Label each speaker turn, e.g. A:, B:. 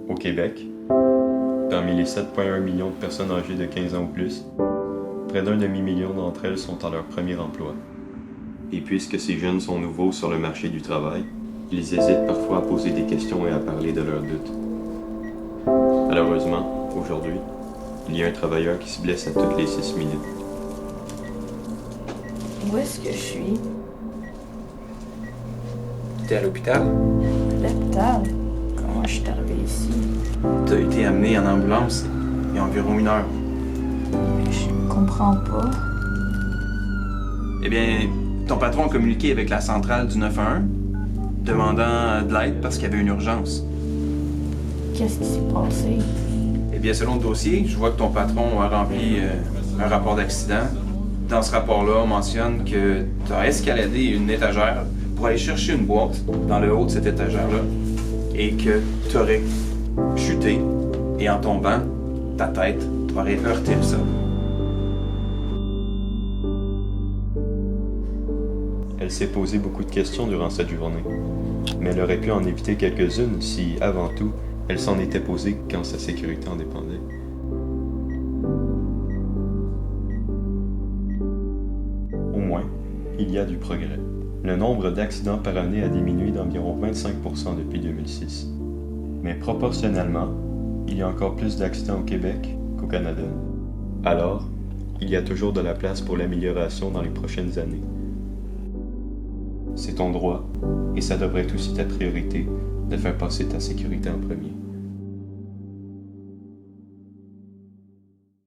A: Au Québec, parmi les 7,1 millions de personnes âgées de 15 ans ou plus, près d'un demi-million d'entre elles sont en leur premier emploi. Et puisque ces jeunes sont nouveaux sur le marché du travail, ils hésitent parfois à poser des questions et à parler de leurs doutes. Malheureusement, aujourd'hui, il y a un travailleur qui se blesse à toutes les 6 minutes.
B: Où est-ce que je suis?
C: T'es à l'hôpital?
B: L'hôpital? Comment je suis arrivé ici?
C: T'as été amené en ambulance il y a environ 1 heure.
B: Je comprends pas.
C: Eh bien, ton patron a communiqué avec la centrale du 911, demandant de l'aide parce qu'il y avait une urgence.
B: Qu'est-ce qui s'est passé?
C: Eh bien, selon le dossier, je vois que ton patron a rempli un rapport d'accident. Dans ce rapport-là, on mentionne que tu as escaladé une étagère pour aller chercher une boîte dans le haut de cette étagère-là et que tu aurais chuté et en tombant, ta tête aurait heurté le sol.
A: Elle s'est posé beaucoup de questions durant cette journée, mais elle aurait pu en éviter quelques-unes si, avant tout, elle s'en était posée quand sa sécurité en dépendait. Au moins, il y a du progrès. Le nombre d'accidents par année a diminué d'environ 25% depuis 2006. Mais proportionnellement, il y a encore plus d'accidents au Québec qu'au Canada. Alors, il y a toujours de la place pour l'amélioration dans les prochaines années. C'est ton droit, et ça devrait aussi ta priorité, de faire passer ta sécurité en premier.